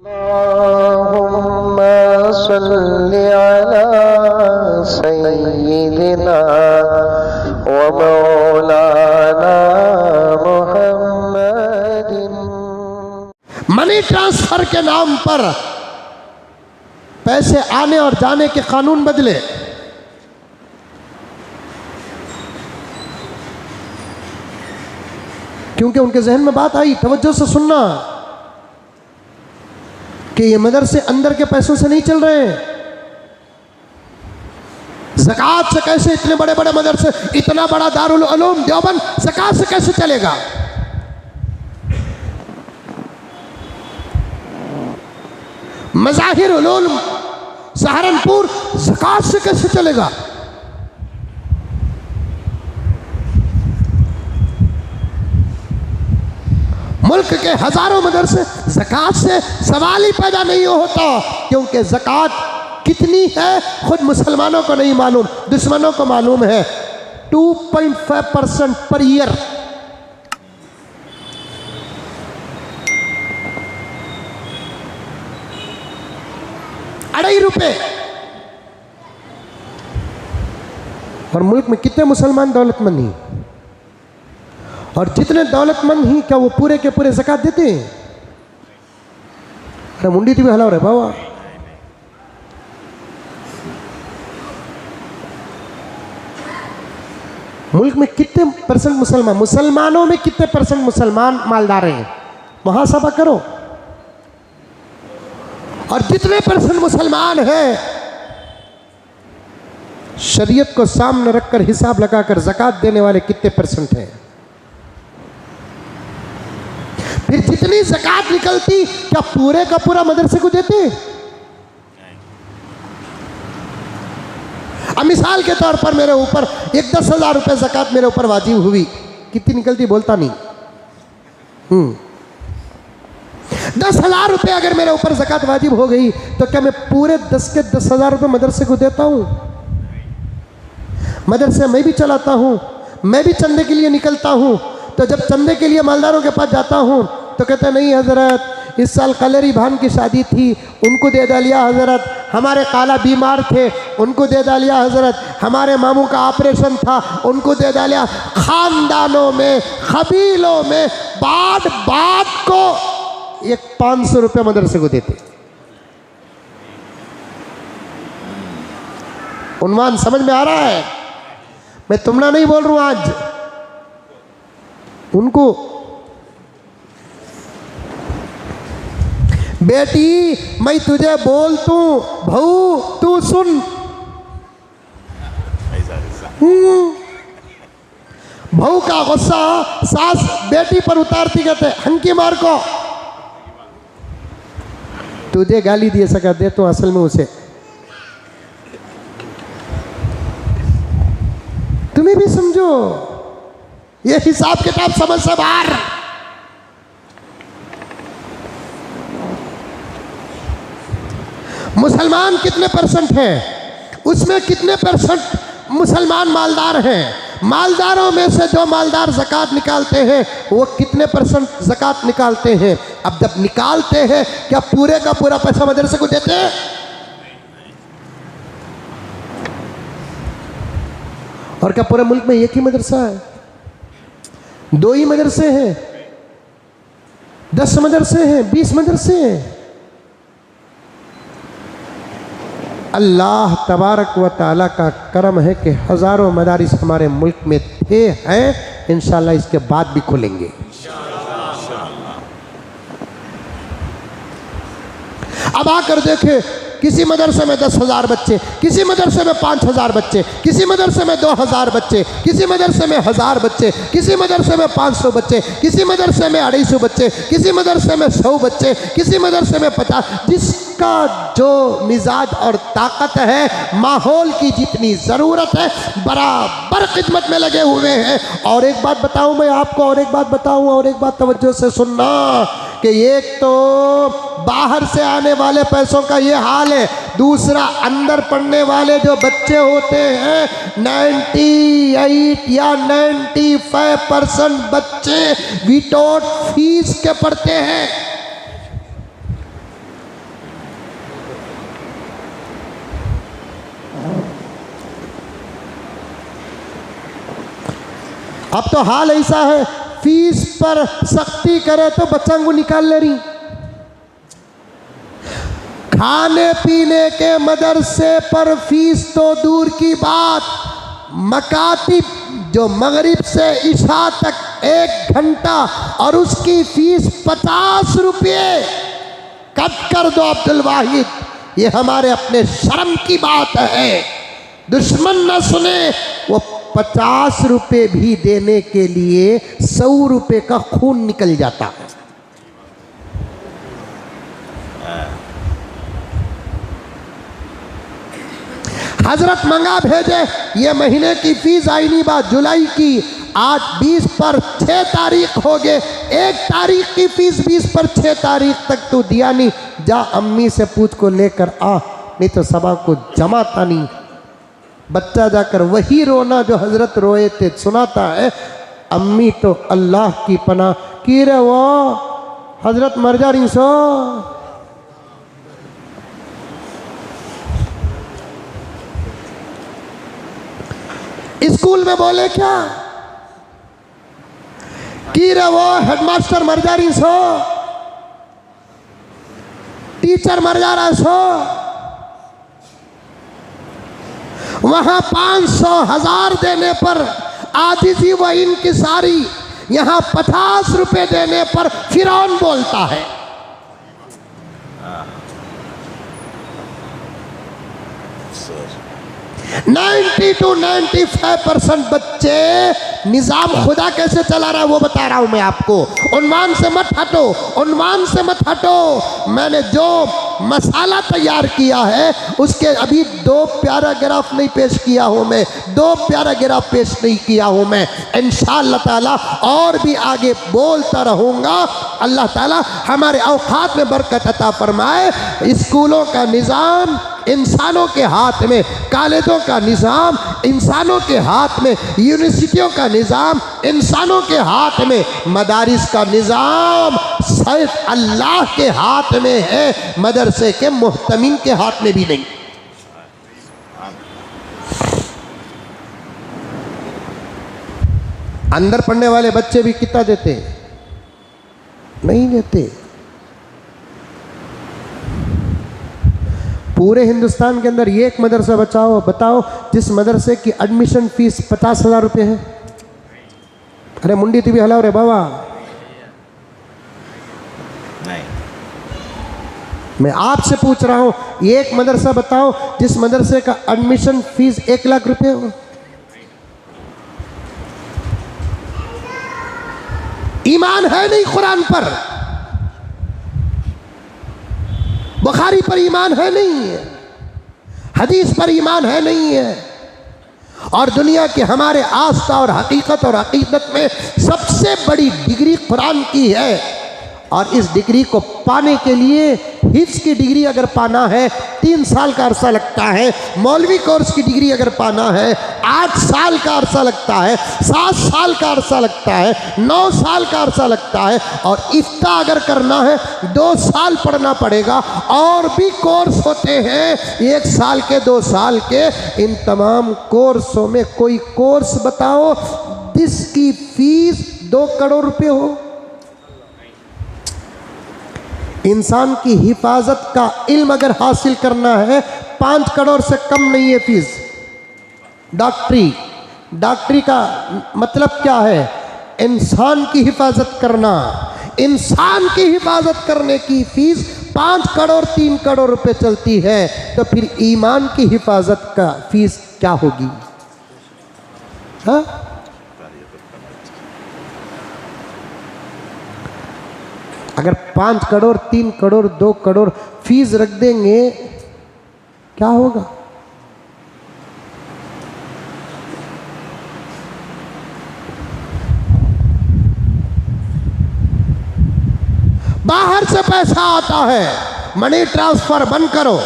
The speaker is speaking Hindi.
अल्लाहुम्मा सल्लि अला सय्यिदिना व मौलाना मुहम्मदिन। मनी ट्रांसफर के नाम पर पैसे आने और जाने के कानून बदले। क्योंकि उनके जहन में बात आई, तवज्जो से सुनना, कि ये मदरसे अंदर के पैसों से नहीं चल रहे हैं। ज़कात से कैसे इतने बड़े बड़े मदरसे, इतना बड़ा दारुल उलूम देवबंद ज़कात से कैसे चलेगा? मज़ाहिर उलूम सहारनपुर ज़कात से कैसे चलेगा? मुल्क के हजारों मदरसे ज़कात से सवाल ही पैदा नहीं होता, क्योंकि ज़कात कितनी है खुद मुसलमानों को नहीं मालूम, दुश्मनों को मालूम है। 2.5% पर ईयर। ₹2.5। और मुल्क में कितने मुसलमान दौलतमंद हैं, और जितने दौलतमंद ही क्या वो पूरे के पूरे ज़कात देते हैं? अरे मुंडी टीवी हलाओ रे बाबा। मुल्क में कितने परसेंट मुसलमान, मुसलमानों में कितने परसेंट मुसलमान मालदार हैं? मुहासबा करो। और जितने परसेंट मुसलमान हैं, शरीयत को सामने रखकर हिसाब लगाकर ज़कात देने वाले कितने परसेंट हैं? फिर जितनी ज़कात निकलती क्या पूरे का पूरा मदरसे को देते? अब मिसाल के तौर पर मेरे ऊपर एक 10,000 रुपये ज़कात मेरे ऊपर वाजिब हुई, कितनी निकलती बोलता नहीं। 10,000 रुपये अगर मेरे ऊपर ज़कात वाजिब हो गई तो क्या मैं पूरे 10 के 10,000 रुपये मदरसे को देता हूँ? मदरसे मैं भी चलाता हूँ, मैं भी चंदे के लिए निकलता हूँ। तो जब चंदे के लिए मालदारों के पास जाता हूँ तो कहते नहीं हजरत, इस साल कलरी भान की शादी थी, उनको दे डालिया हजरत। हमारे काला बीमार थे, उनको दे डालिया हजरत। हमारे मामू का ऑपरेशन था, उनको दे डालिया। खानदानों में, कबीलों में बात बात को एक 500 रुपये मदरसे को देते। उन्वान समझ में आ रहा है? मैं तुमना नहीं बोल रहा हूं आज, उनको। बेटी मैं तुझे बोल तू भाऊ, तू सुन। भाऊ का गुस्सा सास बेटी पर उतारती, कहते हंकी मार को। तुझे गाली दे सका दे तो असल में उसे। तुम्हें भी समझो, ये हिसाब किताब समझ से बाहर। मुसलमान कितने परसेंट हैं, उसमें कितने परसेंट मुसलमान मालदार हैं? मालदारों में से जो मालदार ज़कात निकालते हैं वो कितने परसेंट ज़कात निकालते हैं? अब जब निकालते हैं क्या पूरे का पूरा पैसा मदरसे को देते हैं? और क्या पूरे मुल्क में एक ही मदरसा है? 2 ही मदरसे हैं? 10 मदरसे हैं? 20 मदरसे हैं? अल्लाह तबारक व ताला का करम है कि हज़ारों मदारिस हमारे मुल्क में थे, हैं, इंशाअल्लाह इसके बाद भी खुलेंगे। अब आकर देखें, किसी मदरसे में 10,000 बच्चे, किसी मदरसे में 5,000 बच्चे, किसी मदरसे में 2,000 बच्चे, किसी मदरसे में 1,000 बच्चे, किसी मदरसे में 500 बच्चे, किसी मदरसे में 250 बच्चे, किसी मदरसे में 100 बच्चे, किसी मदरसे में 50। जिसका जो मिजाज और ताकत है, माहौल की जितनी ज़रूरत है, बराबर खिदमत में लगे हुए हैं। और एक बात बताऊँ मैं आपको, और एक बात बताऊँ, और एक बात तवज्जो से सुनना, कि एक तो बाहर से आने वाले पैसों का ये हाल है, दूसरा अंदर पढ़ने वाले जो बच्चे होते हैं, 98 या 95% बच्चे विदाउट फीस के पढ़ते हैं। अब तो हाल ऐसा है, फीस पर सख्ती करे तो बच्चा को निकाल ले रही। खाने पीने के मदरसे पर फीस तो दूर की बात, मकातिब जो मगरिब से इशा तक 1 घंटा और उसकी फीस 50 रुपये। कट कर दो अब्दुल वाहिद, ये हमारे अपने शर्म की बात है। दुश्मन न सुने, वो 50 रुपये भी देने के लिए 100 रुपये का खून निकल जाता है। हजरत मंगा भेजे, ये महीने की फीस आई नहीं, बात जुलाई की, आज 20 पर 6 तारीख हो गए, 1 तारीख की फीस 20 पर 6 तारीख तक तू दिया नहीं, जा अम्मी से पूछ को लेकर आ, नहीं तो सबा को जमाता नहीं। बच्चा जाकर वही रोना जो हजरत रोए थे सुनाता है, अम्मी तो अल्लाह की पनाह की रे, वो हजरत मर जा रही सो। स्कूल में बोले क्या की रे, वो हेडमास्टर मर जा रही सो, टीचर मर जा रहा सो। वहां 500 1000 देने पर आजिजी व इनकिसारी, यहां 50 रुपए देने पर फिरौन बोलता है। 90 to 95% बच्चे निज़ाम खुदा कैसे चला रहा है वो बता रहा हूं मैं आपको। उन्वान से मत हटो, उन्वान से मत हटो। मैंने जो मसाला तैयार किया है उसके अभी 2 पैराग्राफ नहीं पेश किया हूं मैं, 2 पैराग्राफ पेश नहीं किया हूं मैं। इंशाअल्लाह ताला और भी आगे बोलता रहूँगा। अल्लाह ताला हमारे औकात में बरकत अता फरमाए। स्कूलों का निज़ाम इंसानों के हाथ में, कॉलेजों का निज़ाम इंसानों के हाथ में, यूनिवर्सिटियों का निज़ाम इंसानों के हाथ में, मदारिस का निज़ाम सिर्फ अल्लाह के हाथ में है, मदरसे के मुहतमिम के हाथ में भी नहीं। अंदर पढ़ने वाले बच्चे भी कितना देते? नहीं देते। पूरे हिंदुस्तान के अंदर ये एक मदरसा बताओ जिस मदरसे की एडमिशन फीस 50,000 रुपये है। अरे मुंडी ती भी हलाओ रे बाबा। नहीं, मैं आपसे पूछ रहा हूं, ये एक मदरसा बताओ जिस मदरसे का एडमिशन फीस 1 लाख रुपये हो। ईमान है नहीं कुरान पर, बुखारी पर ईमान है नहीं है, हदीस पर ईमान है नहीं है। और दुनिया के हमारे आस्था और हकीकत और अकीदत में सबसे बड़ी डिग्री कुरान की है। और इस डिग्री को पाने के लिए हिफ्ज़ की डिग्री अगर पाना है 3 साल का अरसा लगता है, मौलवी कोर्स की डिग्री अगर पाना है 8 साल का अरसा लगता है, 7 साल का अरसा लगता है, 9 साल का अरसा लगता है। और इफ्ता अगर करना है 2 साल पढ़ना पड़ेगा। और भी कोर्स होते हैं 1 साल के, 2 साल के। इन तमाम कोर्सों में कोई कोर्स बताओ जिसकी फीस 2 करोड़ रुपये हो। इंसान की हिफाजत का इल्म अगर हासिल करना है 5 करोड़ से कम नहीं है फीस। डॉक्टरी का मतलब क्या है? इंसान की हिफाजत करना। इंसान की हिफाजत करने की फीस 5 करोड़ 3 करोड़ रुपए चलती है, तो फिर ईमान की हिफाजत का फीस क्या होगी? हाँ? अगर 5 करोड़ 3 करोड़ 2 करोड़ फीस रख देंगे क्या होगा? बाहर से पैसा आता है, मनी ट्रांसफर बंद करो।